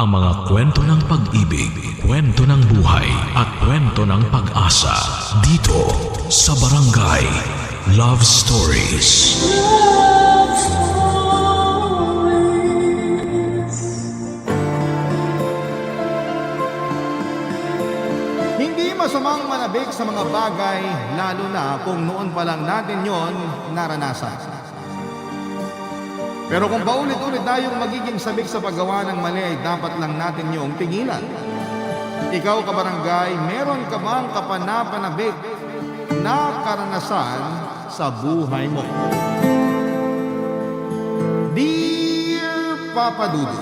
Ang mga kwento ng pag-ibig, kwento ng buhay at kwento ng pag-asa dito sa Barangay Love Stories. Love Stories. Hindi masamang manabik sa mga bagay, lalo na kung noon pa lang natin yon naranasan. Pero kung paulit-ulit tayong magiging sabik sa paggawa ng mali, ay dapat lang natin yung tingilan. Ikaw, kabarangay, meron ka bang kapanapanabik na karanasan sa buhay mo? Dear Papa Dudu,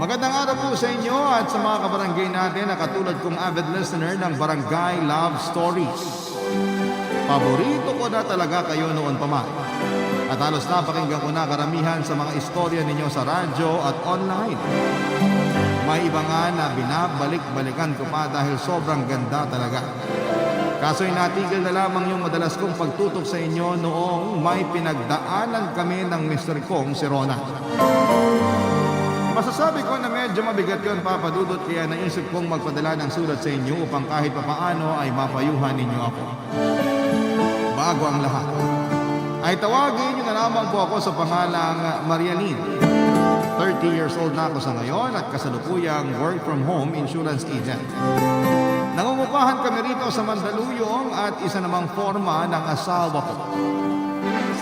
magandang araw po sa inyo at sa mga kabarangay natin na katulad kong avid listener ng Barangay Love Stories. Paborito ko na talaga kayo noon pa man. At halos napakinggan ko na karamihan sa mga istorya ninyo sa radyo at online. May iba nga na binabalik-balikan ko pa dahil sobrang ganda talaga. Kaso'y natigil na lamang yung madalas kong pagtutok sa inyo noong may pinagdaanan kami ng Mr. Kong si Rona. Masasabi ko na medyo mabigat yun, Papa Dudut, kaya naisip kong magpadala ng sulat sa inyo upang kahit papaano ay mapayuhan ninyo ako. Bago ang lahat, ay tawagin niyo na lamang po ako sa pangalang Marianin. 30 years old na ako sa ngayon at kasalukuyang work from home insurance agent. Nangungupahan kami rito sa Mandaluyong at isa namang forma ng asawa ko.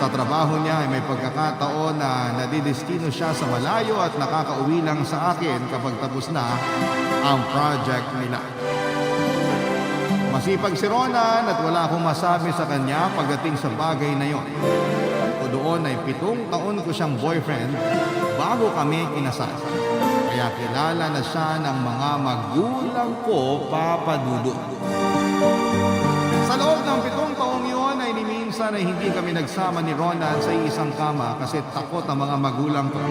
Sa trabaho niya ay may pagkakataon na nadidestino siya sa malayo at nakakauwi lang sa akin kapag tapos na ang project nila. Masipag si Ronan at wala akong masabi sa kanya pagdating sa bagay na yon. O doon ay 7 taon ko siyang boyfriend bago kami kinasal. Kaya kilala na siya ng mga magulang ko, Papa Dudu. Sa loob ng 7 taong yon ay minsan ay hindi kami nagsama ni Ronan sa isang kama kasi takot ang mga magulang ko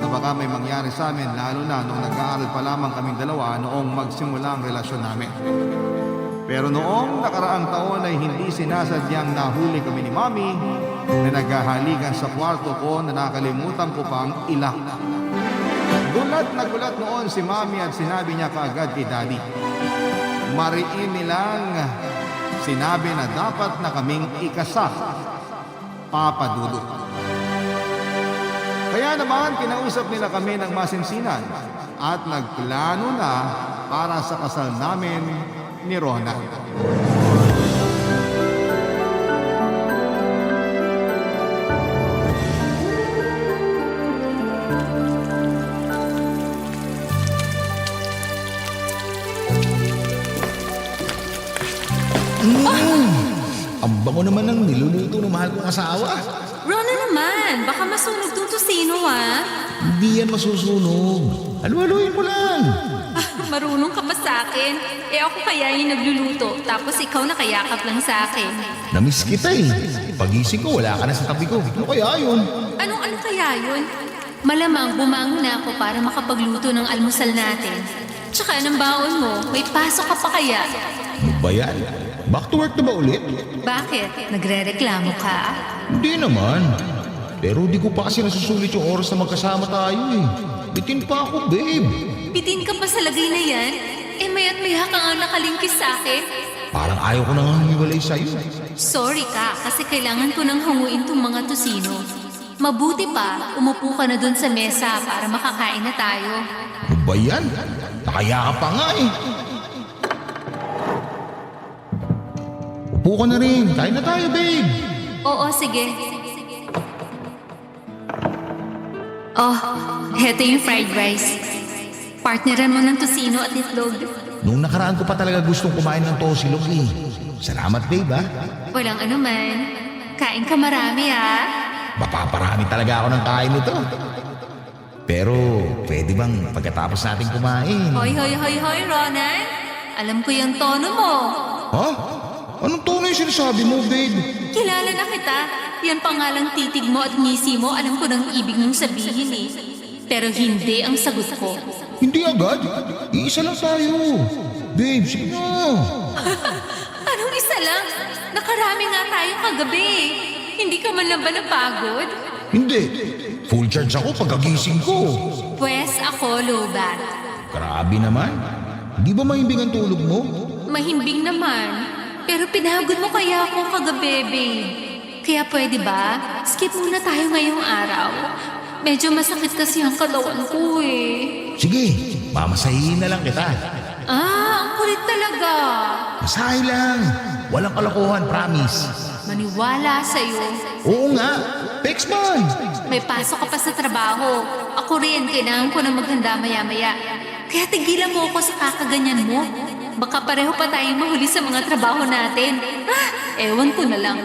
na baka may mangyari sa amin, lalo na nung nag-aaral pa lamang kaming dalawa noong magsimula ang relasyon namin. Pero noong nakaraang taon ay hindi sinasadyang nahuli kami ni Mami na naghahalikan sa kwarto ko na nakalimutan ko pang ilak. Gulat na gulat noon si Mami at sinabi niya kaagad kay Daddy. Mariin nilang sinabi na dapat na kaming ikasal, Papa Dudu. Kaya naman kinausap nila kami ng masinsinan at nagplano na para sa kasal namin ni Rona. Ang bango naman ng niluluto ng mahal kong asawa. Rona naman, baka masunog tong tusino ha. Hindi yan masusunog. Halu-haluin mo lang. Marunong ka pa sa akin. Ako kaya yung nagluluto, tapos ikaw nakayakap lang sa akin. Namiss kita eh. Pagising ko, wala ka na sa tabi ko. Ano kaya yun? Ano kaya yun? Malamang bumangon na ako para makapagluto ng almusal natin. Tsaka ng baon mo, may pasok ka pa kaya? Ano ba yan? Back to work na ba ulit? Bakit? Nagre-reklamo ka? Hindi naman. Pero di ko pa kasi nasusulit yung oras na magkasama tayo eh. Bitin pa ako, babe. Bitin ka pa sa lagay na yan? Maya't maya ka nga nakalingkis sa akin. Parang ayaw ko nang hiwalay sa'yo. Sorry ka, kasi kailangan ko nang hanguin tong mga tusino. Mabuti pa, umupo ka na dun sa mesa para makakain na tayo. Ano ba yan? Nakaya ka pa nga eh. Upo ka na rin. Kain na tayo, babe. Oo, sige. Oh, heto yung fried rice. Partneran mo ng tusino at itlog. Nung nakaraan ko pa talaga gustong kumain ng tosilog eh. Salamat, babe ha. Walang anuman. Kain ka marami Mapaparami talaga ako ng kain nito. Pero pwede bang pagkatapos natin kumain? Hoy, Ronan. Alam ko yung tono mo. Ha? Anong tono yung sinasabi mo, babe? Kilala na kita. Yan pa nga lang titig mo at ngisi mo. Alam ko nang ibig mong sabihin eh. Pero hindi ang sagot ko. Hindi agad. Iisa lang tayo. Babe, sige na. Anong isa lang? Nakarami nga tayo kagabi. Hindi ka man lang ba napagod? Hindi. Full charge ako pagkagising ko. Pwes ako, lowbat. Grabe naman. Di ba mahimbing ang tulog mo? Mahimbing naman. Pero pinagod mo kaya ako kagabi, babe. Kaya pwede ba? Skip muna tayo ngayong araw. Medyo masakit kasi ang katawan ko eh. Sige, mamasahihin na lang kita. Ang kulit talaga. Masahe lang. Walang kalokohan, promise. Maniwala sa'yo. Oo nga, fix man. May pasok ka pa sa trabaho. Ako rin, kailangan ko na maghanda maya-maya. Kaya tigilan mo ako sa kakaganyan mo. Baka pareho pa tayong mahuli sa mga trabaho natin. Ewan ko na lang.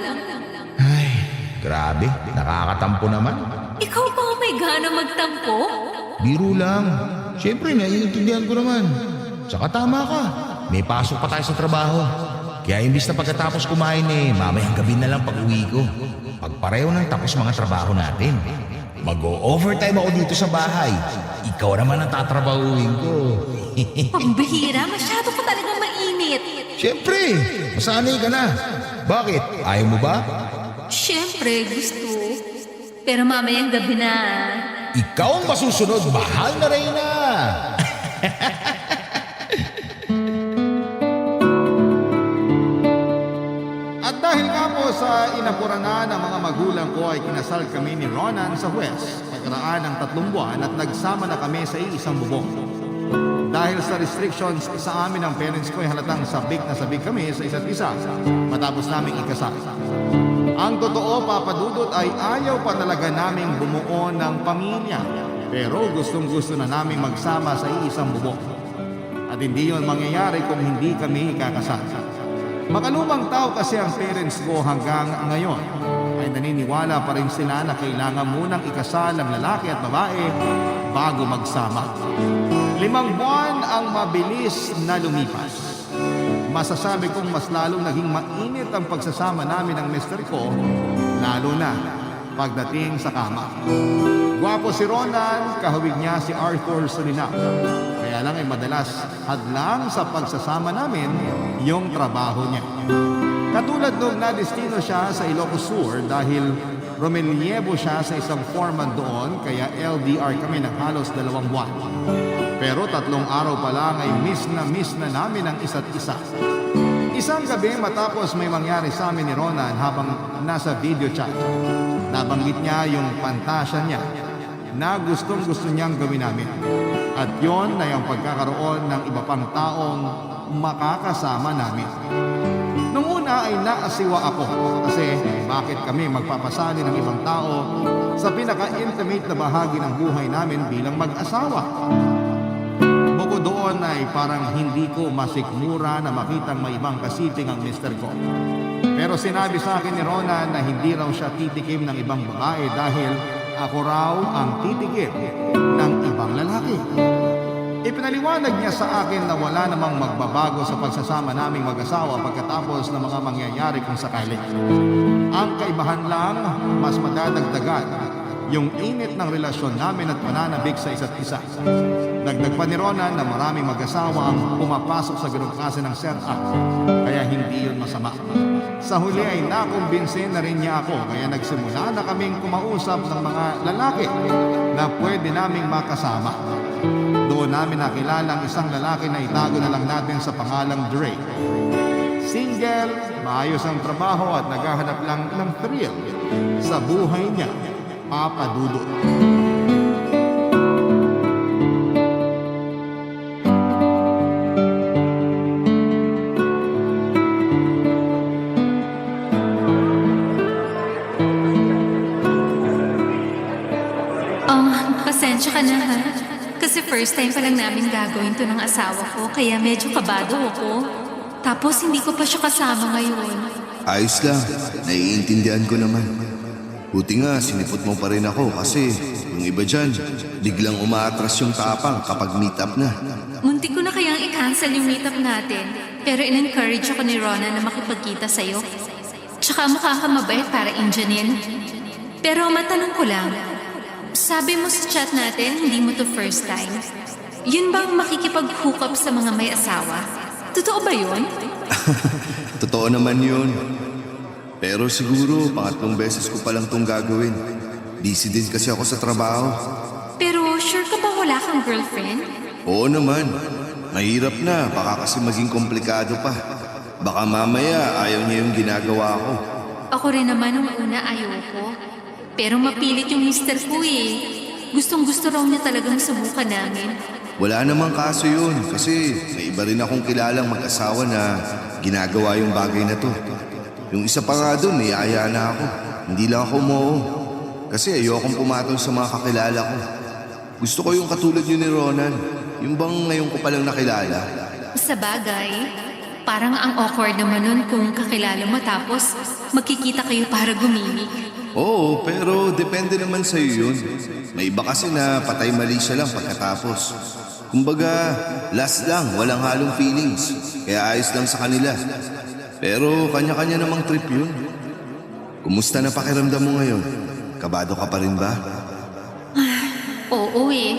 Ay, grabe, nakakatampo naman. Ikaw ba ang may gana magtampo? Biro lang. Siyempre, naiintindihan ko naman. Saka tama ka. May pasok pa tayo sa trabaho. Kaya imbis na pagkatapos kumain mamayang gabi na lang pag-uwi ko. Pagpareho nang tapos mga trabaho natin. Mag-o-overtime ako dito sa bahay. Ikaw naman ang tatrabahuin ko. Pambihira, masyado ka talagang mainit. Siyempre, masanay ka na. Bakit? Ayaw mo ba? Siyempre, gusto. Pero mamayang gabi na. Ikaw ang masusunod, mahal na Reyna! At dahil nga po sa inapuran na ng mga magulang ko ay kinasal kami ni Ronan sa Huwes pagkaraan ng 3 buwan at nagsama na kami sa iisang bubong. Dahil sa restrictions sa amin ng parents ko ay halatang sabik na sabik kami sa isa't isa matapos naming ikasal. Ang totoo, Papa Dudut, ay ayaw pa talaga naming bumuo ng pamilya. Pero gustong-gusto na naming magsama sa iisang bubong. At hindi yon mangyayari kung hindi kami ikakasal. Makalumang tao kasi ang parents ko hanggang ngayon ay naniniwala pa rin sila na kailangan munang ikasal ang lalaki at babae bago magsama. 5 buwan ang mabilis na lumipas. Masasabi kong mas lalong naging mainit ang pagsasama namin ng mister ko, lalo na pagdating sa kama. Gwapo si Ronan, kahawig niya si Arthur Surinam. Kaya lang ay madalas hadlang sa pagsasama namin yung trabaho niya. Katulad nung nadestino siya sa Ilocos Sur dahil Romeliebo siya sa isang foreman doon, kaya LDR kami ng halos 2 buwan. Pero 3 araw pa lang ay miss na namin ang isa't isa. Isang gabi matapos may mangyari sa amin ni Ronan habang nasa video chat, nabanggit niya yung pantasya niya na gustong-gusto niyang gawin namin. At yon ay ang pagkakaroon ng iba pang taong makakasama namin. Nung una ay naasiwa ako kasi bakit kami magpapasali ng ibang tao sa pinaka-intimate na bahagi ng buhay namin bilang mag-asawa. Bukod doon ay parang hindi ko masikmura na makitang may ibang kasiping ang mister ko. Pero sinabi sa akin ni Ronan na hindi raw siya titikim ng ibang babae dahil ako raw ang titikim ng ibang lalaki. Ipinaliwanag niya sa akin na wala namang magbabago sa pagsasama naming mag-asawa pagkatapos ng mga mangyayari kung sakali. Ang kaibahan lang, mas madadagdagan yung init ng relasyon namin at pananabik sa isa't isa. Dagdag pa ni Ronan na maraming mag-asawa ang pumapasok sa ganung klase ng setup, kaya hindi yun masama. Sa huli ay nakumbinsin na rin niya ako, kaya nagsimula na kaming kumausap ng mga lalaki na pwede naming makasama. Doon namin nakilala ang isang lalaki na itago na lang natin sa pangalang Drake. Single, maayos ang trabaho at naghahanap lang ng thrill sa buhay niya, Papa Dudut. Pasensya ka na ha. Kasi first time pa lang namin gagawin to ng asawa ko, kaya medyo kabado ako. Tapos hindi ko pa siya kasama ngayon. Ayos lang, naiintindihan ko naman. Buti nga, sinipot mo pa rin ako kasi yung iba dyan, biglang umaatras yung tapang kapag meet up na. Muntik ko na kayang i-cancel yung meetup natin, pero in-encourage ako ni Rona na makipagkita sa'yo. Tsaka mukha ka mabait para Indianin. Pero matanong ko lang, sabi mo sa chat natin, hindi mo to first time. Yun bang makikipag-hook up sa mga may asawa? Totoo ba yun? Totoo naman yun. Pero siguro, 3 beses ko palang tong gagawin. Busy din kasi ako sa trabaho. Pero sure ka ba wala kang girlfriend? Oo naman. Mahirap na, baka kasi maging komplikado pa. Baka mamaya ayaw niya yung ginagawa ko. Ako rin naman nung una ayoko. Pero mapilit yung mister ko eh. Gustong gusto raw niya talagang subukan namin. Wala namang kaso yun kasi may iba rin akong kilalang mag-asawa na ginagawa yung bagay na to. Yung isa pa nga dun, niyaya na ako. Hindi lang ako moo. Kasi ayokong pumatong sa mga kakilala ko. Gusto ko yung katulad yun ni Ronan. Yung bang ngayon ko palang nakilala. Sa bagay, parang ang awkward naman nun kung kakilala mo tapos magkikita kayo para gumimik. Oo, pero depende naman sa'yo yun. May iba kasi na patay mali siya lang pagkatapos. Kumbaga, last lang, walang halong feelings. Kaya ayos lang sa kanila. Pero kanya-kanya namang trip yun. Kumusta na pakiramdam mo ngayon? Kabado ka pa rin ba? Oo eh.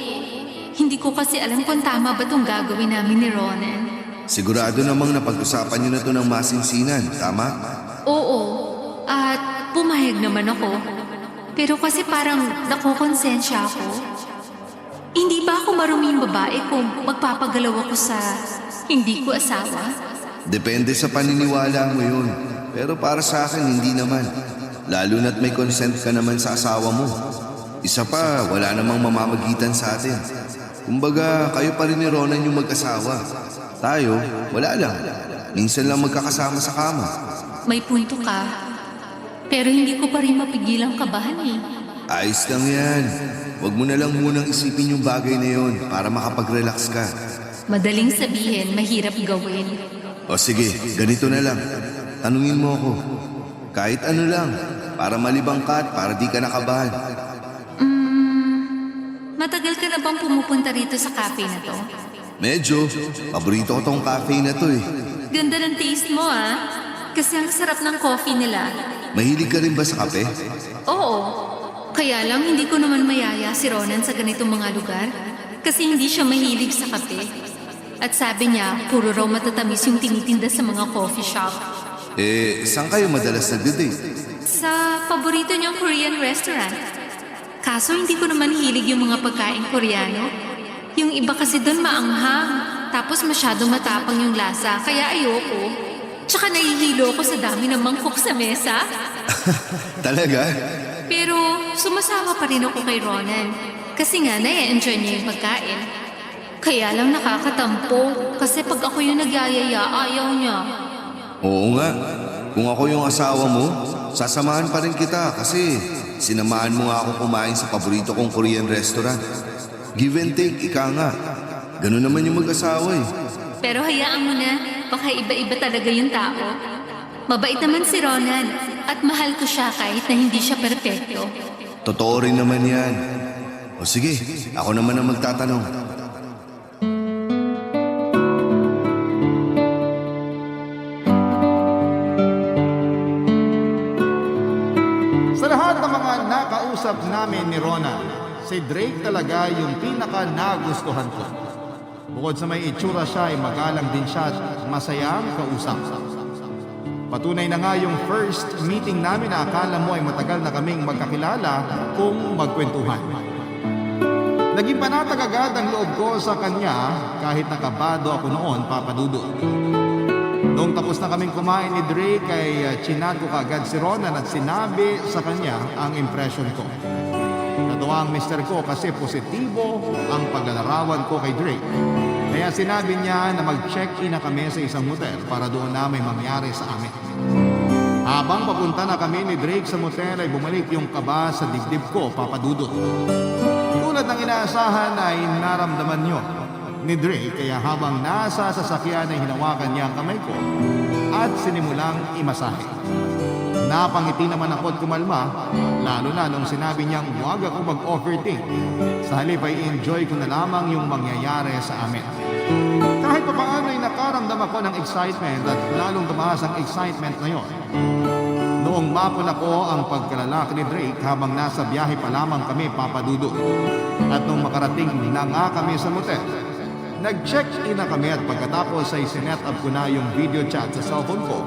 Hindi ko kasi alam kung tama ba itong gagawin namin ni Ronan. Sigurado namang napag-usapan niyo na to ng masinsinan, tama? Oo. At pumayag naman ako. Pero kasi parang nakokonsensya ako. Hindi ba ako maruming babae kung magpapagalaw ako sa hindi ko asawa? Depende sa paniniwala mo yun. Pero para sa akin, hindi naman. Lalo na't may consent ka naman sa asawa mo. Isa pa, wala namang mamamagitan sa atin. Kumbaga, kayo pa rin ni Ronan yung mag-asawa. Tayo, wala lang. Minsan lang magkakasama sa kama. May punto ka. Pero hindi ko pa rin mapigilang kabahan eh. Ayos lang yan. Huwag mo na lang munang isipin yung bagay na yon para makapag-relax ka. Madaling sabihin, mahirap gawin. O sige, ganito na lang. Tanungin mo ako. Kahit ano lang, para malibang ka at para di ka nakabahan. Matagal ka na bang pumupunta rito sa cafe na to? Medyo, paborito ko tong cafe na to eh. Ganda ng taste mo ah. Kasi ang sarap ng coffee nila. Mahilig ka rin ba sa kape? Oo. Kaya lang hindi ko naman mayaya si Ronan sa ganitong mga lugar. Kasi hindi siya mahilig sa kape. At sabi niya, puro raw matatamis yung tinitinda sa mga coffee shop. Saan kayo madalas nagde-date? Sa paborito niyang Korean restaurant. Kaso hindi ko naman hilig yung mga pagkain Koreano. Yung iba kasi doon maanghang. Tapos masyadong matapang yung lasa. Kaya ayoko. Tsaka nahihilo ko sa dami ng mangkok sa mesa. Talaga? Pero sumasama pa rin ako kay Ronan. Kasi nga na-enjoy niya yung pagkain. Kaya lang nakakatampo. Kasi pag ako yung nagyayaya, ayaw niya. Oo nga. Kung ako yung asawa mo, sasamahan pa rin kita kasi sinamahan mo nga ako kumain sa paborito kong Korean restaurant. Give and take, ika nga. Ganun naman yung mag-asawa eh. Pero hayaan mo na, baka iba-iba talaga yung tao. Mabait naman si Ronan at mahal ko siya kahit na hindi siya perpekto. Totoo rin naman yan. O sige, ako naman ang magtatanong. Sa lahat ng mga nakausap namin ni Ronan, si Drake talaga yung pinaka nagustuhan ko. Bukod sa may itsura siya ay magalang din siya at masayang kausap. Patunay na nga yung first meeting namin na akala mo ay matagal na kaming magkakilala kung magkwentuhan. Naging panatag agad ang loob ko sa kanya kahit nakabado ako noon, Papa Dudut. Noong tapos na kaming kumain ni Drake ay chinat ko kaagad si Ronan at sinabi sa kanya ang impression ko. Natuwa ang mister ko kasi positibo ang paglalarawan ko kay Drake. Kaya sinabi niya na mag-check-in na kami sa isang motel para doon na may mangyari sa amin. Habang papunta na kami ni Drake sa motel ay bumalik yung kaba sa dibdib ko, Papa Dudut. Tulad ng inaasahan ay naramdaman niyo ni Drake kaya habang nasa sasakyan ay hinawakan niya ang kamay ko at sinimulang imasahe. Napangiti naman ako at kumalma, lalo na nung sinabi niyang huwag ako mag-overthink. Sa halip ay enjoy ko na lamang yung mangyayari sa amin. Kahit papaano ay nakaramdam ako ng excitement at lalong tumaas ang excitement na yon. Noong mapuna ko ang pagkalalaki ni Drake habang nasa biyahe pa lamang kami, Papa Dudu. At nung makarating na nga kami sa motel, nag-check-in na kami at pagkatapos ay sinet up ko na yung video chat sa cellphone ko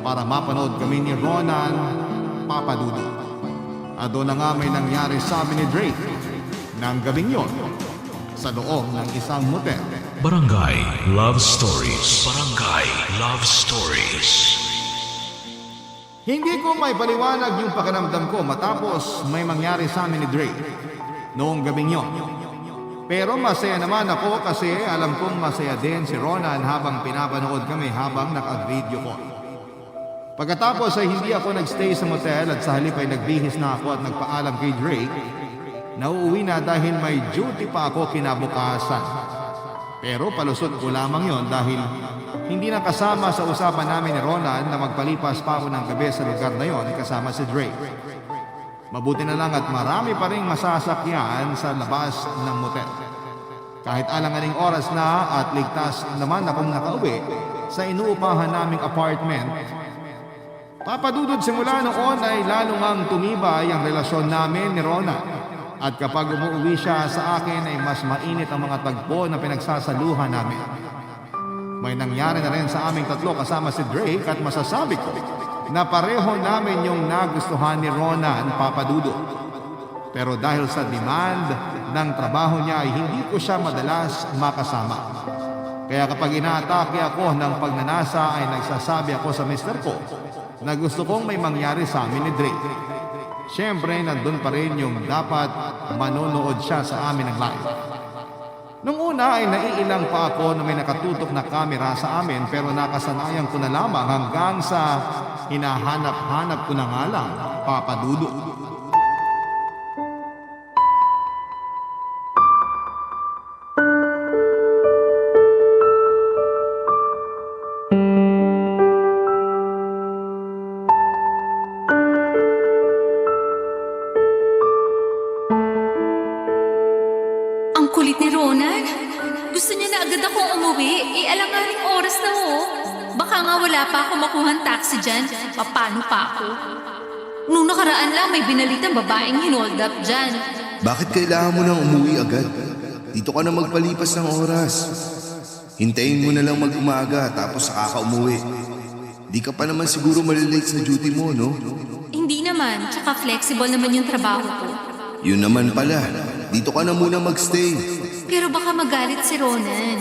para mapanood kami ni Ronan, Papa Dudu. At doon na nga may nangyari sa amin ni Drake ng gabing yon sa loob ng isang motel. Barangay Love Stories. Barangay Love Stories. Hindi ko may paliwanag yung pakiramdam ko matapos may mangyari sa amin ni Drake noong gabing yon. Pero masaya naman ako kasi alam kong masaya din si Ronan habang pinapanood kami habang naka-video call. Pagkatapos ay hindi ako nagstay sa motel at sa halip ay nagbihis na ako at nagpaalam kay Drake na uuwi na dahil may duty pa ako kinabukasan. Pero palusot ko lamang yon dahil hindi na kasama sa usapan namin ni Ronan na magpalipas pa ako ng gabi sa lugar na yon kasama si Drake. Mabuti na lang at marami pa ring masasakyan sa labas ng motel. Kahit alanganing oras na at ligtas naman akong nakauwi sa inuupahan naming apartment, papadudod simula noon ay lalo ngang tumibay ang relasyon namin ni Ronan. At kapag umuwi siya sa akin ay mas mainit ang mga tagpo na pinagsasaluhan namin. May nangyari na rin sa aming tatlo kasama si Drake at masasabi ko na pareho namin yung nagustuhan ni Ronan, papadudod. Pero dahil sa demand ng trabaho niya ay hindi ko siya madalas makasama. Kaya kapag inaatake ako ng pagnanasa ay nagsasabi ako sa mister ko na gusto kong may mangyari sa amin ni Drake. Siyempre, nandun pa rin yung dapat manonood siya sa amin ng live. Nung una ay naiilang pa ako na may nakatutok na kamera sa amin pero nakasanayan ko na lamang hanggang sa hinahanap-hanap ko na nga lang, papadudod. Ang kulit ni Ronan. Gusto niya na agad akong umuwi. Alanganing oras na ho. Baka nga wala pa ako makuhang taxi dyan. Paano pa ako? Nung nakaraan lang may binalitang babaeng hinold up dyan. Bakit kailangan mo nang umuwi agad? Dito ka na magpalipas ng oras. Hintayin mo na lang mag-umaga tapos saka ka umuwi. Di ka pa naman siguro malilate sa duty mo, no? Hindi naman. Tsaka flexible naman yung trabaho ko. Yun naman pala. Dito ka na muna magstay. Pero baka magalit si Ronan.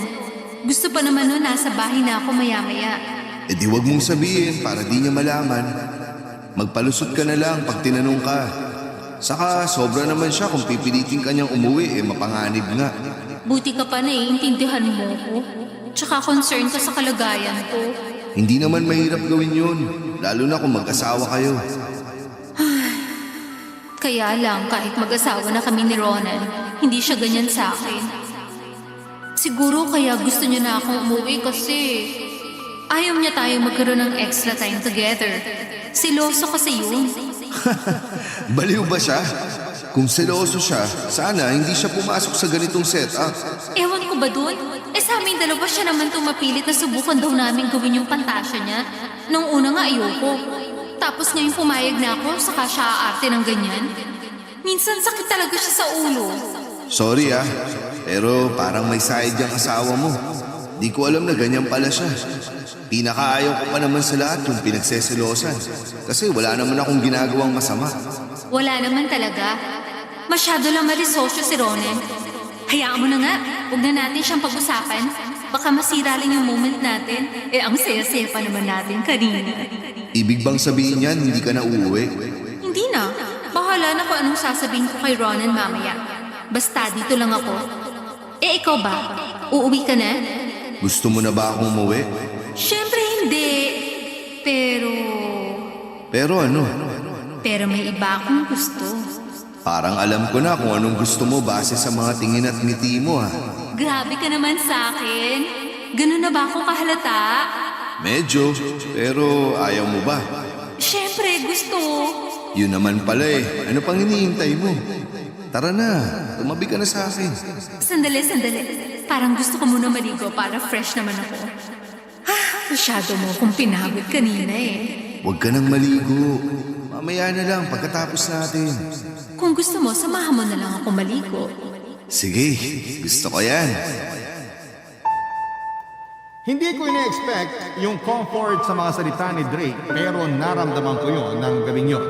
Gusto pa naman nun nasa bahay na ako maya-maya. E di wag mong sabihin para di niya malaman. Magpalusot ka na lang pag tinanong ka. Saka sobra naman siya kung pipilitin ka niyang umuwi mapanganib nga. Buti ka pa naiintindihan mo ko. Tsaka concern ka sa kalagayan ko. Hindi naman mahirap gawin yun. Lalo na kung mag-asawa kayo. Kaya lang kahit mag-asawa na kami ni Ronan, hindi siya ganyan sa akin. Siguro kaya gusto niya na akong umuwi kasi ayaw niya tayo magkaroon ng extra time together. Siloso kasi yun. Baliw ba siya? Kung seloso siya, sana hindi siya pumasok sa ganitong setup. Ewan ko ba dun? Sa aming dalawa siya naman tumapilit na subukan daw namin gawin yung pantasya niya. Nung una nga ayoko. Tapos ngayon pumayag na ako, saka siya aarte ng ganyan. Minsan sakit talaga siya sa ulo. Sorry pero parang may side yung asawa mo. Di ko alam na ganyan pala siya. Pinakaayaw ko pa naman sa lahat yung pinagseselosan. Kasi wala naman akong ginagawang masama. Wala naman talaga. Masyado lang marisosyo si Ronan. Hayaan mo na nga, huwag na natin siyang pag-usapan. Baka masira lang yung moment natin. Ang saya-saya pa naman natin kanina. Ibig bang sabihin yan, hindi ka na uuwi? Hindi na. Bahala na kung anong sasabihin ko kay Ronan mamaya. Basta dito lang ako. Ikaw ba? Uuwi ka na? Gusto mo na ba akong umuwi? Siyempre hindi. Pero ano? Pero may iba akong gusto. Parang alam ko na kung anong gusto mo base sa mga tingin at ngiti mo Grabe ka naman sa akin. Ganun na ba ako kahalata? Medyo, pero ayaw mo ba? Siyempre, gusto. Yun naman pala Ano pang hinihintay mo? Tara na, tumabi ka na sa akin. Sandali. Parang gusto ko muna maligo para fresh naman ako. Masyado mo kung pinagod kanina Huwag ka nang maligo. Mamaya na lang pagkatapos natin. Kung gusto mo, samahan mo na lang ako maligo. Sige, gusto ko yan. Hindi ko ina-expect yung comfort sa mga salita ni Drake pero naramdaman ko yon ng gabing yon.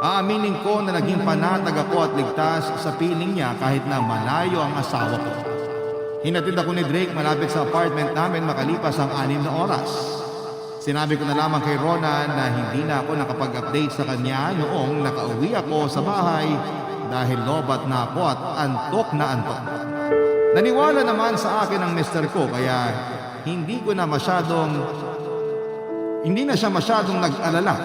Aaminin ko na naging panatag ako at ligtas sa piling niya kahit na malayo ang asawa ko. Hinatid ako ni Drake malapit sa apartment namin makalipas ang 6 na oras. Sinabi ko na lamang kay Ronan na hindi na ako nakapag-update sa kanya noong nakauwi ako sa bahay dahil lobat na ako at antok na antok. Naniwala naman sa akin ang mister ko kaya hindi na siya masyadong nag-alala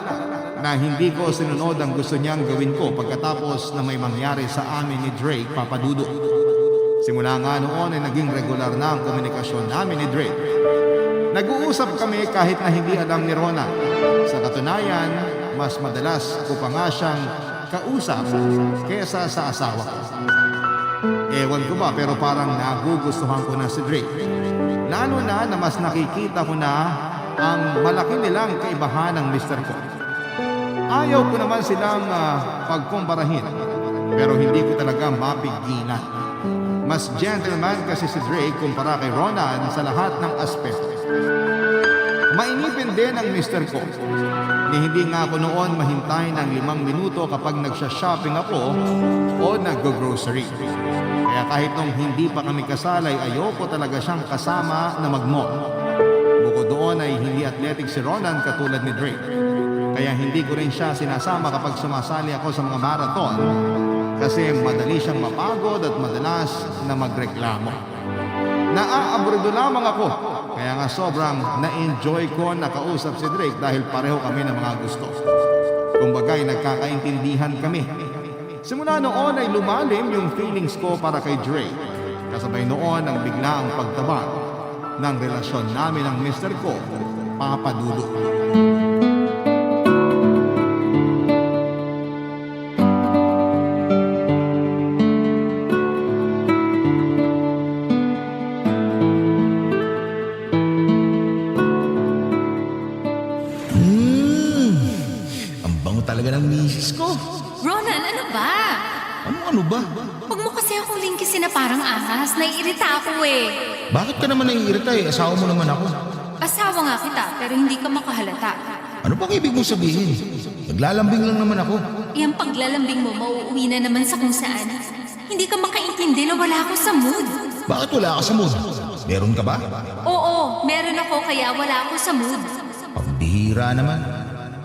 na hindi ko sinunod ang gusto niyang gawin ko pagkatapos na may mangyari sa amin ni Drake, Papa Dudut. Simula nga noon ay naging regular na ang komunikasyon namin ni Drake. Nag-uusap kami kahit na hindi alam ni Rona. Sa katunayan, mas madalas ko pa nga siyang kausap kesa sa asawa ko. Ewan ko ba pero parang nagugustuhan ko na si Drake. Lalo na mas nakikita ko na ang malaki nilang kaibahan ng mister ko. Ayaw ko naman silang pagkumparahin pero hindi ko talaga mapigilan. Mas gentleman kasi si Drake kumpara kay Ronan sa lahat ng aspeto. Mainipin din ang mister ko. Ni hindi nga ako noon mahintay ng 5 minuto kapag nagsha-shopping ako o nag-grocery. Kaya kahit nung hindi pa kami kasal ay ayoko talaga siyang kasama na mag-mall. Bukod doon ay hindi athletic si Ronan katulad ni Drake. Kaya hindi ko rin siya sinasama kapag sumasali ako sa mga marathon kasi madali siyang mapagod at madalas na magreklamo. Naaabrido lamang ako kaya nga sobrang na-enjoy ko nakausap si Drake dahil pareho kami ng mga gusto. Kumbaga'y nagkakaintindihan kami. Simula noon ay lumalim yung feelings ko para kay Drake. Kasabay noon ang biglaang pagtaba ng relasyon namin ng mister ko, Papa Dudut. Ang bango talaga ng misis ko. Ronan, ano ba? Ano ba? Huwag mo kasi akong lingkisin na parang ahas. Naiirita ako eh. Bakit ka naman naiirita eh? Asawa mo naman ako. Asawa nga kita, pero hindi ka makahalata. Ano bang ibig mong sabihin? Naglalambing lang naman ako. Iyang paglalambing mo, mauuwi na naman sa kung saan. Hindi ka makaintindi na wala ako sa mood. Bakit wala ka sa mood? Meron ka ba? Oo, meron ako kaya wala ako sa mood. Pambihira naman.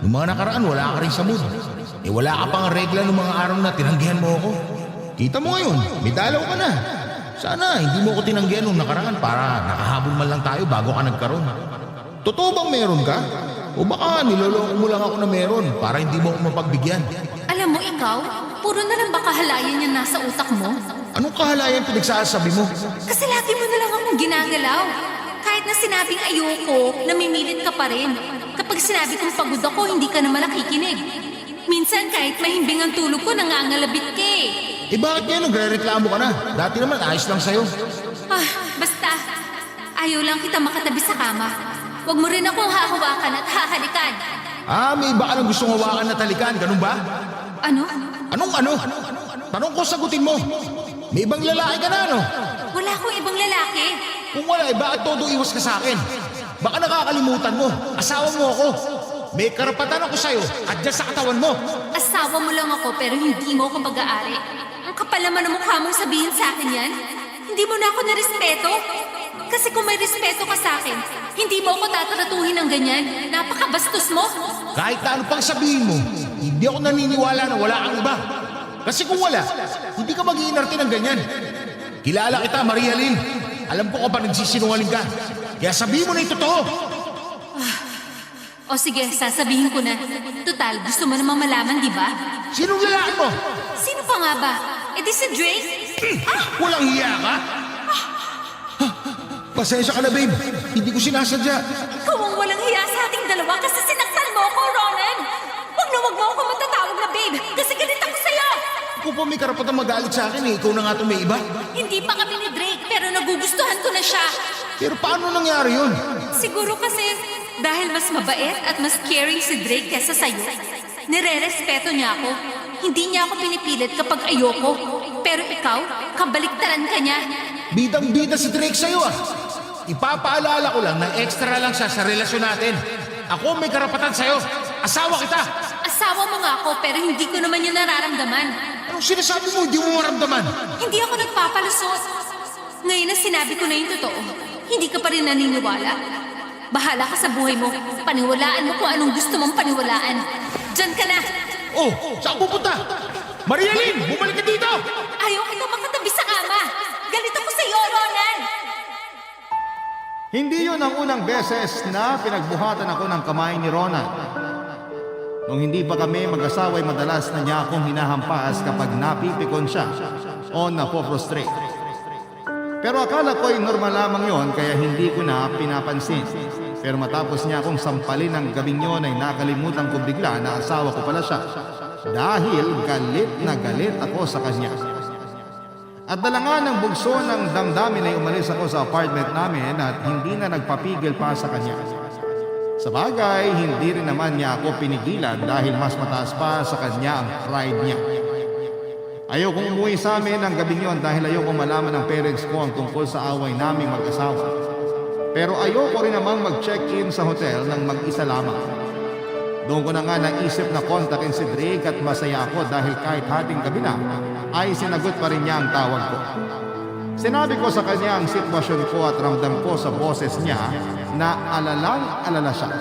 Noong mga nakaraan, wala ka rin sa mood. Eh wala ka pang regla noong mga araw na tinanggihan mo ako. Kita mo ngayon, may dalaw ka na. Sana hindi mo ako tinanggihan noong nakaraan para nakahabol man lang tayo bago ka nagkaroon. Totoo bang meron ka? O baka niloloko mo lang ako na meron para hindi mo ako mapagbigyan? Alam mo ikaw, puro na lang baka halayan yan nasa utak mo. Anong kahalayan pinagsasabi mo? Kasi lagi mo na lang akong ginagalaw. Kahit na sinabing ayoko, namimilit ka pa rin. Kapag sinabi kong pagod ako, hindi ka naman nakikinig. Minsan kahit mahimbing ang tulog ko, nangangalabit ka eh. Eh bakit ngayon nagre-reklamo ka na? Dati naman ayos lang sa'yo. Basta, ayaw lang kita makatabi sa kama. Huwag mo rin akong hahawakan at hahalikan. May iba ka nang gustong hawakan na talikan, ganun ba? Ano? Anong ano? Tanong ko, sagutin mo. May ibang lalaki ka na, ano? Wala akong ibang lalaki. Kung wala, bakit todo iwas ka sa akin? Baka nakakalimutan mo. Asawa mo ako. May karapatan ako sa'yo at dyan sa katawan mo. Asawa mo lang ako pero hindi mo ako mag-aari. Ang kapal naman ng mukha mong sabihin sa akin yan. Hindi mo na ako narespeto. Kasi kung may respeto ka sa akin, hindi mo ako tatratuhin ng ganyan. Napakabastos mo. Kahit na ano pang sabihin mo, hindi ako naniniwala na wala kang iba. Kasi kung wala, hindi ka mag-iinarte ng ganyan. Kilala kita, Maria Lynn. Alam ko kapag nagsisinungaling ka. Kaya sabihin mo na yung totoo. O sige, sasabihin ko na. Total, gusto mo namang malaman, di ba? Sinong lalaki mo? Sino pa nga ba? Eh di si Drake? Walang hiya ka? Pasensya ka na, babe. Hindi ko sinasadya. Ikaw ang walang hiya sa ating dalawa kasi sinaktan mo ako, Ronan. Huwag mo ako matatawag na babe kasi galit ako sa'yo. Kung pa may karapatang magalit sa akin, ikaw na nga itong may iba. Hindi pa kami ni Drake pero nagugustuhan ko na siya. Pero paano nangyari yun? Siguro kasi dahil mas mabait at mas caring si Drake kesa sa'yo. Nire-respeto niya ako. Hindi niya ako pinipilit kapag ayoko. Pero ikaw, kabaliktaran ka niya. Bidang-bida si Drake sa'yo ah. Ipapaalala ko lang na extra lang siya sa relasyon natin. Ako may karapatan sa'yo. Asawa kita. Asawa mo nga ako pero hindi ko naman yun nararamdaman. Anong sinasabi mo? Hindi mo maramdaman. Hindi ako nagpapalusot. Ngayon na sinabi ko na yung totoo, hindi ka pa rin naniniwala. Bahala ka sa buhay mo. Paniwalaan mo kung anong gusto mong paniwalaan. Diyan ka na. Oh, saan pupunta? Marialyn, bumalik ka dito! Ayaw kita makatabi sa kama. Galit ako sa iyo, Ronan. Hindi yun ang unang beses na pinagbuhatan ako ng kamay ni Ronan. Nung hindi pa kami mag-asawa ay madalas na niya akong hinahampas kapag napipikon siya o napoprostrate. Pero akala ko ay normal lamang yon kaya hindi ko na pinapansin. Pero matapos niya akong sampalin ng gabing yon ay nakalimutan ko bigla na asawa ko pala siya. Dahil galit na galit ako sa kanya. At dala nga ng bugso ng damdamin ay umalis ako sa apartment namin at hindi na nagpapigil pa sa kanya. Sa bagay, hindi rin naman niya ako pinigilan dahil mas mataas pa sa kanya ang pride niya. Ayokong umuwi sa amin ang gabing yon dahil ayokong malaman ng parents ko ang tungkol sa away naming mag-asawa. Pero ayoko rin namang mag-check-in sa hotel ng mag-isa lamang. Doon ko na nga naisip na kontakin si Drake at masaya ako dahil kahit hating gabi na, ay sinagot pa rin niya ang tawag ko. Sinabi ko sa kanya ang sitwasyon ko at ramdam ko sa boses niya na alalang-alala siya.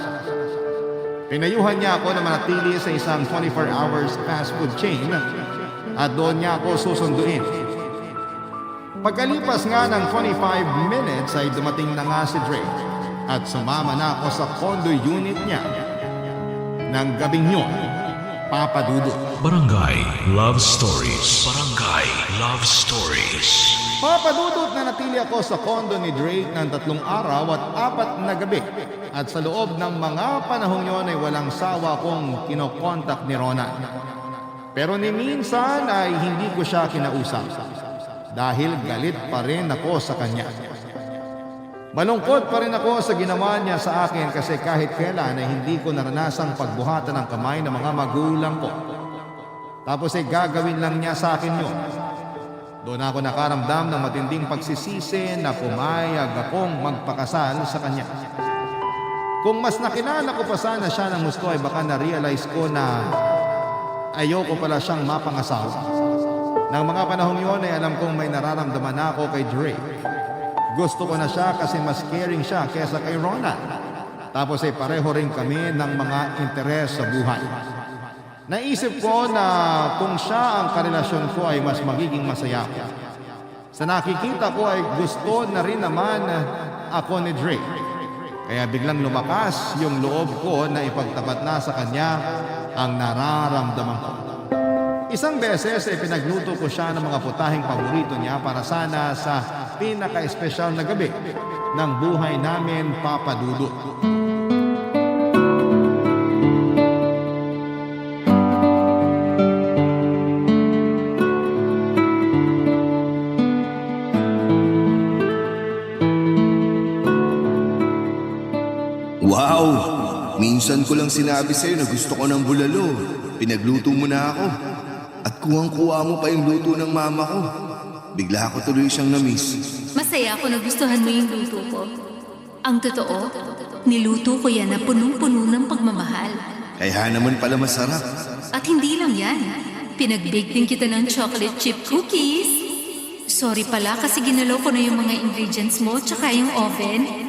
Pinayuhan niya ako na manatili sa isang 24 hours fast food chain at doon niya ako susunduin. Pagkalipas nga ng 25 minutes ay dumating na nga si Drake at sumama na ako sa condo unit niya. Nang gabing yun, Papa Dudut. Barangay Love Stories. Barangay Love Stories. Papa Dudut na natili ako sa condo ni Drake ng 3 araw at 4 na gabi. At sa loob ng mga panahong yon ay walang sawa kong kinokontak ni Ronan. Pero ni minsan ay hindi ko siya kinausap dahil galit pa rin ako sa kanya. Malungkot pa rin ako sa ginawa niya sa akin kasi kahit kailan ay hindi ko naranasang pagbuhatan ng kamay ng mga magulang ko. Tapos ay gagawin lang niya sa akin yun. Doon ako nakaramdam ng matinding pagsisisi na pumayag akong magpakasal sa kanya. Kung mas nakilala ko pa sana siya ng gusto ay baka na-realize ko na ayoko pala siyang mapangasawa. Nang mga panahong yun ay alam kong may nararamdaman na ako kay Drake. Gusto ko na siya kasi mas caring siya kesa kay Ronan. Tapos ay pareho rin kami ng mga interes sa buhay. Naisip ko na kung siya ang karelasyon ko ay mas magiging masaya ko. Sa nakikita ko ay gusto na rin naman ako ni Drake. Kaya biglang lumakas yung loob ko na ipagtapat na sa kanya ang nararamdaman ko. Isang beses ay pinagluto ko siya ng mga putahing paborito niya para sana sa pinaka-espesyal na gabi ng buhay namin, Papa Dudut. Wow! Minsan ko lang sinabi sa'yo na gusto ko ng bulalo. Pinagluto mo na ako. At kuwang-kuwa mo pa yung luto ng mama ko. Bigla ako tuloy siyang na-miss. Masaya ako na gustuhan mo yung luto ko. Ang totoo, niluto ko yan na punong-puno ng pagmamahal. Kaya naman pala masarap. At hindi lang yan. Pinag-bake din kita ng chocolate chip cookies. Sorry pala kasi ginalaw ko na yung mga ingredients mo tsaka yung oven.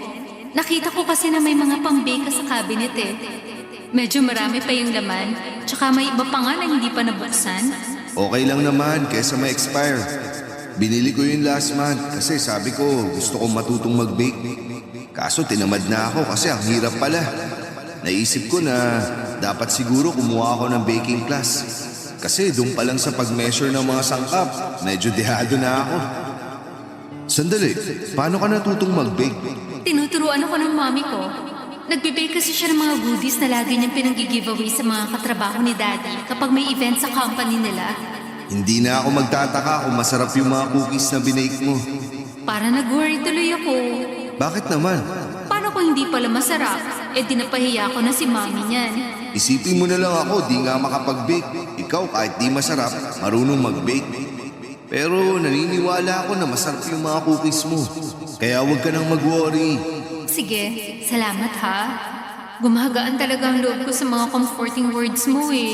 Nakita ko kasi na may mga pang-bake ka sa cabinet eh. Medyo marami pa yung laman, tsaka may iba pa nga na hindi pa nabuksan. Okay lang naman kesa ma-expire. Binili ko yun last month kasi sabi ko gusto kong matutong mag-bake. Kaso tinamad na ako kasi ang hirap pala. Naisip ko na dapat siguro kumuha ako ng baking class. Kasi doon pa lang sa pag-measure ng mga sangkap, medyo dehado na ako. Sandali, paano ka natutong mag-bake? Tinuturuan ako ng mami ko. Nagbe-bake kasi siya ng mga goodies na lagi niyang pinag-giveaway sa mga katrabaho ni Daddy kapag may event sa company nila. Hindi na ako magtataka kung masarap yung mga cookies na binake mo. Para nag-worry tuloy ako. Bakit naman? Paano kung hindi pala masarap? Eh di napahiya ko na si mami niyan. Isipin mo na lang ako, di nga makapag-bake. Ikaw kahit di masarap, marunong mag-bake. Pero naniniwala ako na masarap yung mga cookies mo. Kaya huwag ka nang mag-worry. Sige, salamat ha. Gumagaan talaga ang loob ko sa mga comforting words mo eh.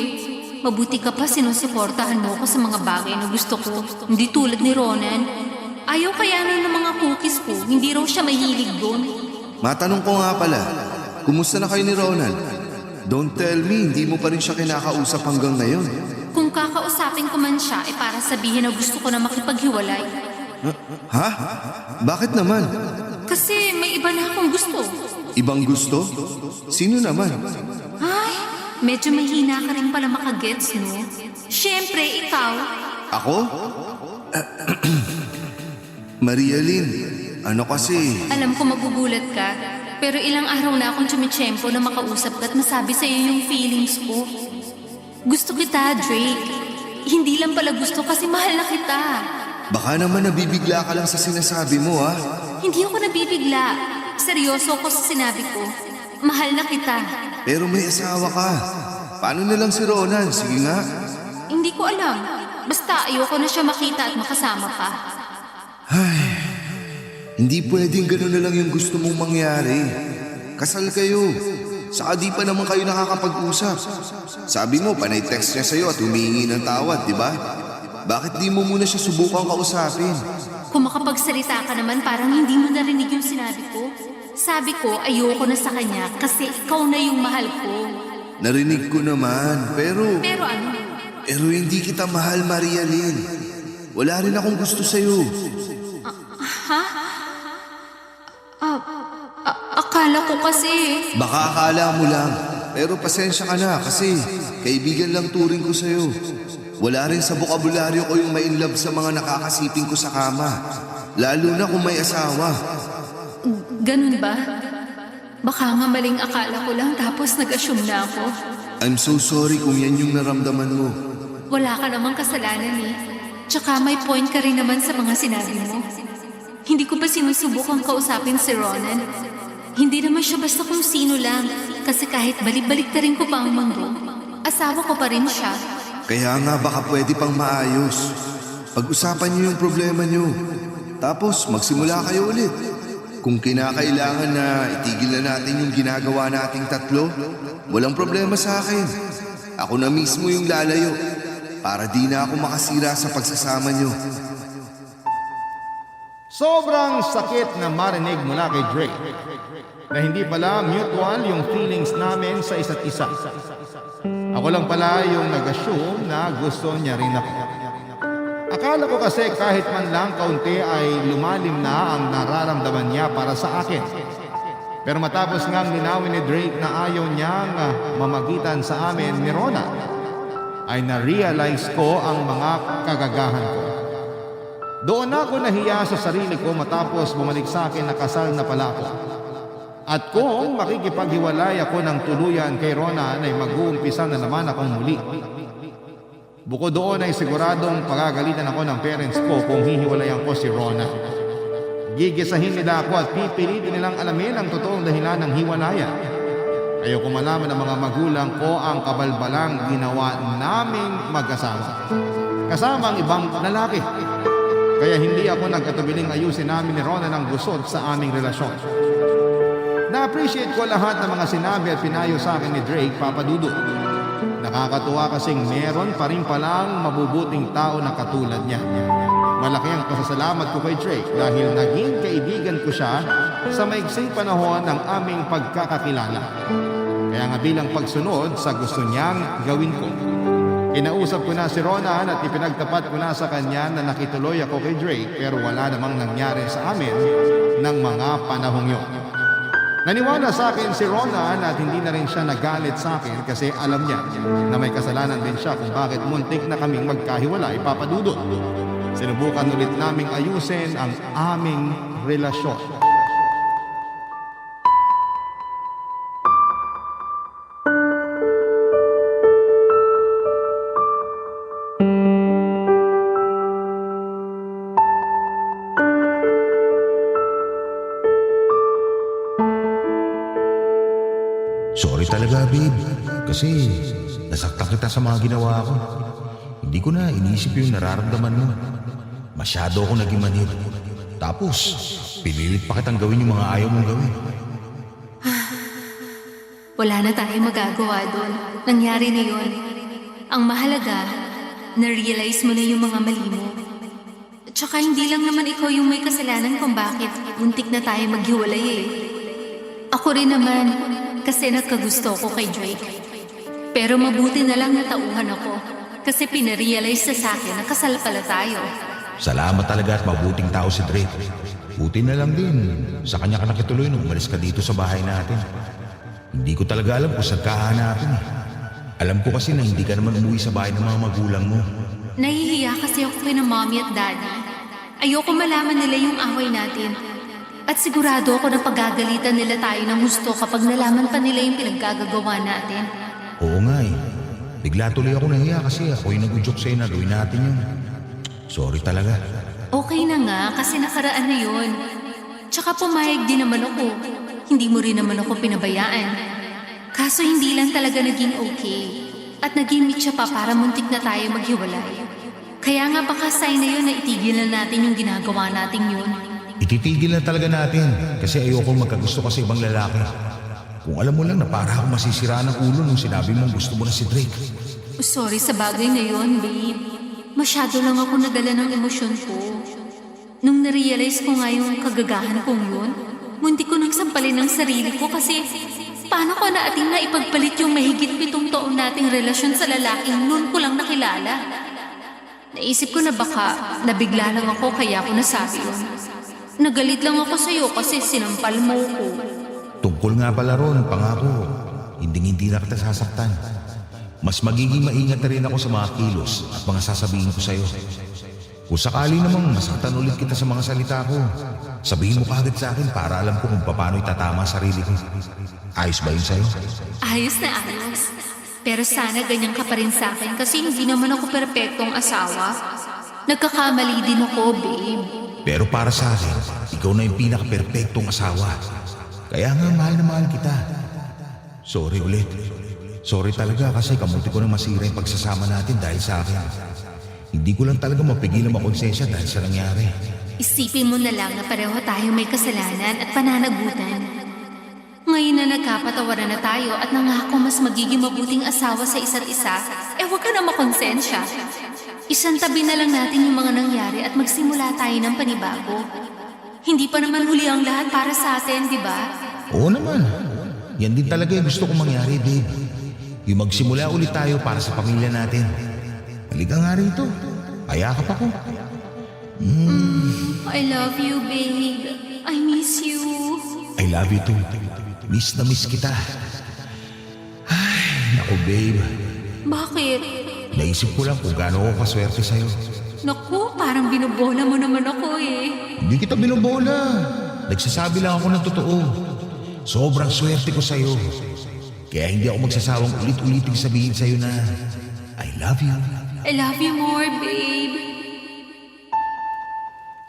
Mabuti ka pa sinusuportahan mo ko sa mga bagay na gusto ko. Hindi tulad ni Ronan. Ayaw kayanin ng mga cookies ko. Hindi raw siya mahilig doon. Matanong ko nga pala, kumusta na kayo ni Ronald? Don't tell me, hindi mo pa rin siya kinakausap hanggang ngayon. Kung kakausapin ko man siya, ay para sabihin na gusto ko na makipaghiwalay. Ha? Bakit naman? Kasi may iba na akong gusto. Ibang gusto? Sino naman? Ay, medyo mahina ka rin pala makagets, no? Siyempre, ikaw. Ako? Maria Lynn, ano kasi? Alam ko magugulat ka, pero ilang araw na akong tsumitsyempo na makausap ka at masabi sa'yo yung feelings ko. Gusto kita, Drake. Hindi lang pala gusto kasi mahal na kita. Baka naman nabibigla ka lang sa sinasabi mo, ha? Hindi ako nabibigla. Seryoso ako sa sinabi ko. Mahal na kita. Pero may asawa ka. Paano na lang si Ronan? Sige nga. Hindi ko alam. Basta ayoko na siya makita at makasama ka. Hindi pwedeng gano'n na lang yung gusto mong mangyari. Kasal kayo. Saka di pa naman kayo nakakapag-usap. Sabi mo, panay text niya sa'yo at humingi ng tawad, di ba? Bakit di mo muna siya subukang kausapin? Kung makapagsalita ka naman, parang hindi mo narinig yung sinabi ko. Sabi ko, ayoko na sa kanya kasi ikaw na yung mahal ko. Narinig ko naman, pero... Pero ano? Pero hindi kita mahal, Maria Lynn. Wala rin akong gusto sa'yo. Akala ko kasi... Baka akala mo lang. Pero pasensya ka na kasi kaibigan lang turing ko sa'yo. Wala rin sa bokabularyo ko yung ma-inlove sa mga nakakasiping ko sa kama. Lalo na kung may asawa. Ganun ba? Baka nga maling akala ko lang tapos nag-assume na ako. I'm so sorry kung yan yung naramdaman mo. Wala ka namang kasalanan eh. Tsaka may point ka rin naman sa mga sinabi mo. Hindi ko ba sinusubukang kausapin si Ronan? Hindi naman siya basta kung sino lang. Kasi kahit balik-balik na rin ko pa ang mundo, asawa ko pa rin siya. Kaya nga baka pwede pang maayos. Pag-usapan niyo yung problema niyo. Tapos magsimula kayo ulit. Kung kinakailangan na itigil na natin yung ginagawa nating tatlo, walang problema sa akin. Ako na mismo yung lalayo para di na ako makasira sa pagsasama niyo. Sobrang sakit na marinig mula kay Drake na hindi pala mutual yung feelings namin sa isa't isa. Ako lang pala yung nag-assume na gusto niya rin ako. Akala ko kasi kahit man lang kaunti ay lumalim na ang nararamdaman niya para sa akin. Pero matapos ngang linawin ni Drake na ayaw niyang mamagitan sa amin ni Rona, ay na-realize ko ang mga kagagahan ko. Doon ako nahiya sa sarili ko matapos bumalik sa akin na kasal na pala ako. At kung makikipaghiwalay ako ng tuluyan kay Rona ay mag-uumpisa na naman akong muli. Bukod doon ay siguradong pagagalitan ako ng parents ko kung hihiwalayan ko si Rona. Gigisahin nila ako at pipilitin nilang alamin ang totoong dahilan ng hiwalayan. Ayoko malaman ng mga magulang ko ang kabalbalang ginawa naming mag-asawa. Kasama ang ibang lalaki. Kaya hindi ako nagkatubiling ayusin namin ni Rona ng gusot sa aming relasyon. Na-appreciate ko lahat ng mga sinabi at pinayo sa akin ni Drake, Papa Dudu. Nakakatuwa kasing meron pa rin palang mabubuting tao na katulad niya. Malaki ang pasasalamat ko kay Drake dahil naging kaibigan ko siya sa maiksing panahon ng aming pagkakakilala. Kaya nga bilang pagsunod sa gusto niyang gawin ko, kinausap ko na si Ronan at ipinagtapat ko na sa kanya na nakituloy ako kay Drake pero wala namang nangyari sa amin ng mga panahong yun. Naniwala sa akin si Ronan at hindi na rin siya nagalit sa akin kasi alam niya na may kasalanan din siya kung bakit muntik na kaming magkahiwalay, Papa Dudut. Sinubukan ulit naming ayusin ang aming relasyon. Sorry talaga, babe. Kasi nasaktan kita sa mga ginawa ko. Hindi ko na inisip yung nararamdaman mo. Masyado ako naging manhid. Tapos, pinilit pa kitang gawin yung mga ayaw mong gawin. Wala na tayong magagawa doon. Nangyari na yun. Ang mahalaga, na-realize mo na yung mga mali mo. At saka hindi lang naman ikaw yung may kasalanan kung bakit muntik na tayo maghiwalay eh. Ako rin naman, kasi nagkagusto ko kay Drake. Pero mabuti na lang natauhan ako kasi pinarealize na sa akin na kasal pala tayo. Salamat talaga at mabuting tao si Drake. Buti na lang din. Sa kanya ka nakituloy nung umalis ka dito sa bahay natin. Hindi ko talaga alam kung saan ka hahanapin eh. Alam ko kasi na hindi ka naman umuwi sa bahay ng mga magulang mo. Nahihiya kasi ako kay na mommy at daddy. Ayoko malaman nila yung away natin. At sigurado ako na pagagalitan nila tayo ng gusto kapag nalaman pa nila yung pinaggagawa natin. Oo nga eh. Bigla tuloy ako nahiya kasi ako yung nag-udyok sa'yo na gawin natin yun. Sorry talaga. Okay na nga kasi nakaraan na yun. Tsaka pumayag din naman ako. Hindi mo rin naman ako pinabayaan. Kaso hindi lang talaga naging okay. At naging meet siya pa para muntik na tayo maghiwalay. Kaya nga baka sign na yun na itigil na natin yung ginagawa natin yun. Ititigil na talaga natin kasi ayoko magkagusto ka sa ibang lalaki. Kung alam mo lang na para ako masisira ng ulo nung sinabi mong gusto mo na si Drake. Sorry sa bagay na yun, babe. Masyado lang ako nadala ng emosyon ko. Nung narealize ko nga yung kagagahan kong yun, munti ko nagsampalin ng sarili ko kasi paano ko naating na ipagpalit yung mahigit 7 taon nating relasyon sa lalaking noon ko lang nakilala. Naisip ko na baka nabigla lang ako kaya ako nasabi yun. Nagalit lang ako sa'yo kasi sinampal mo ko. Tungkol nga pala ron, pangako, hindi na kita sasaktan. Mas magiging maingat na rin ako sa mga kilos at mga sasabihin ko sa'yo. Kung sakali namang masaktan ulit kita sa mga salita ko, sabihin mo kaagad sa akin para alam ko kung paano itatama sarili ko. Ayos ba yun sa'yo? Ayos na ayos. Pero sana ganyan ka pa rin sa akin kasi hindi naman ako perpektong asawa. Nagkakamali din ako, babe. Pero para sa akin, ikaw na yung pinaka-perpektong asawa. Kaya nga mahal na mahal kita. Sorry ulit. Sorry talaga kasi kamuti ko na masira yung pagsasama natin dahil sa akin. Hindi ko lang talaga mapigilan makonsensya dahil sa nangyari. Isipin mo na lang na pareho tayo may kasalanan at pananagutan. Ngayon na nagkapatawaran na tayo at nangako mas magiging mabuting asawa sa isa't isa, huwag ka na makonsensya. Isang tabi na lang natin yung mga nangyari at magsimula tayo ng panibago. Hindi pa naman huli ang lahat para sa atin, di ba? Oo naman. Yan din talaga yung gusto kong mangyari, babe. Yung magsimula ulit tayo para sa pamilya natin. Halika nga rito. Ayakap ako. I love you, babe. I miss you. I love you too. Miss na miss kita. Ay, naku babe. Bakit? Naisip ko lang kung gaano ako kaswerte sa'yo. Naku, parang binubola mo naman ako eh. Hindi kita binobola. Nagsasabi lang ako ng totoo. Sobrang swerte ko sa'yo. Kaya hindi ako magsasawang ulit-uliting sabihin sa'yo na I love you. I love you more, babe.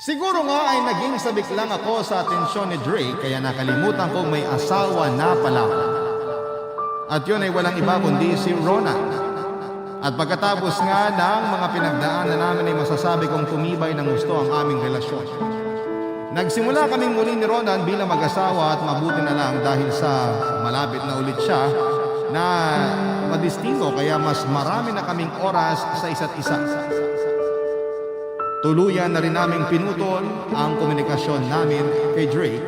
Siguro nga ay naging sabik lang ako sa atensyon ni Drake kaya nakalimutan kong may asawa na pala ako. At yun ay walang iba kundi si Ronan. At pagkatapos nga ng mga pinagdaanan namin ay masasabi kong tumibay ng gusto ang aming relasyon. Nagsimula kaming muli ni Ronan bilang mag-asawa at mabuti na lang dahil sa malapit na ulit siya na madistingo kaya mas marami na kaming oras sa isa't isa. Tuluyan na rin naming pinutol ang komunikasyon namin kay Drake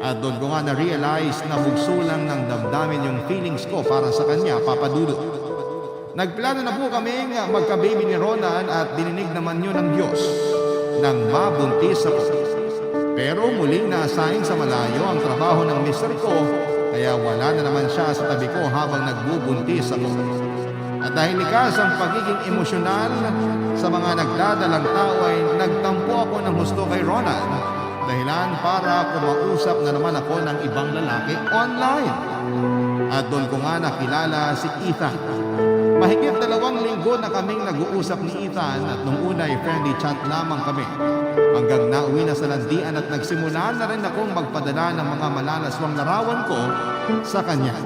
at doon ko nga na-realize na bugso lang ng damdamin yung feelings ko para sa kanya, Papa Dudut. Nagplano na po kaming magka-baby ni Ronan at dininig naman yun ng Diyos nang mabuntis ako. Pero muling na-assign sa malayo ang trabaho ng mister ko kaya wala na naman siya sa tabi ko habang nagbubuntis ako. At dahil likas ang pagiging emosyonal sa mga nagdadalang tao ay nagtampo ako ng husto kay Ronan dahilan para kumausap na naman ako ng ibang lalaki online. At doon ko nga nakilala si Ethan. Mahigit 2 linggo na kaming nag-uusap ni Ethan at nung una ay friendly chat lamang kami. Hanggang nauwi na sa landian at nagsimula na rin akong magpadala ng mga malalaswang larawan ko sa kanya.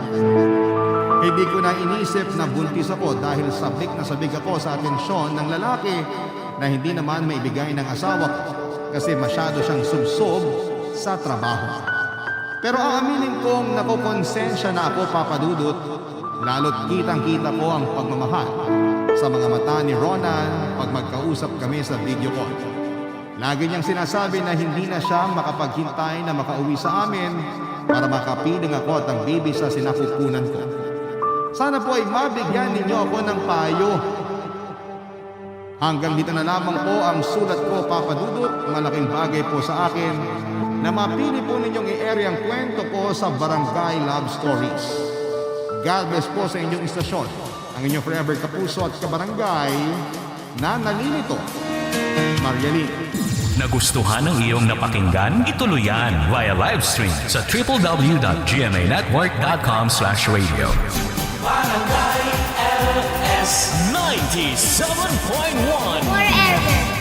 Hindi ko na inisip na buntis ako dahil sabik na sabik ako sa atensyon ng lalaki na hindi naman maibigay ng asawa ko kasi masyado siyang subsob sa trabaho. Pero aaminin kong nakukonsensya na ako, Papa Dudut, lalo't kitang-kita ko ang pagmamahal sa mga mata ni Ronan pag magkausap kami sa video call. Lagi niyang sinasabi na hindi na siya makapaghintay na makauwi sa amin para makapiling ako at ang baby sa sinapupunan ko. Sana po ay mabigyan ninyo ako ng payo. Hanggang dito na lamang po ang sulat ko, Papa Dudut. Malaking bagay po sa akin na mapili po ninyong i-area ang kwento ko sa Barangay Love Stories. God bless po sa inyong istasyon. Ang inyong forever kapuso at kabarangay na nalilito, Marialine. Nagustuhan ng iyong napakinggan? Ituloy yan via live stream sa www.gmanetwork.com/radio. Barangay LS 97.1 Forever.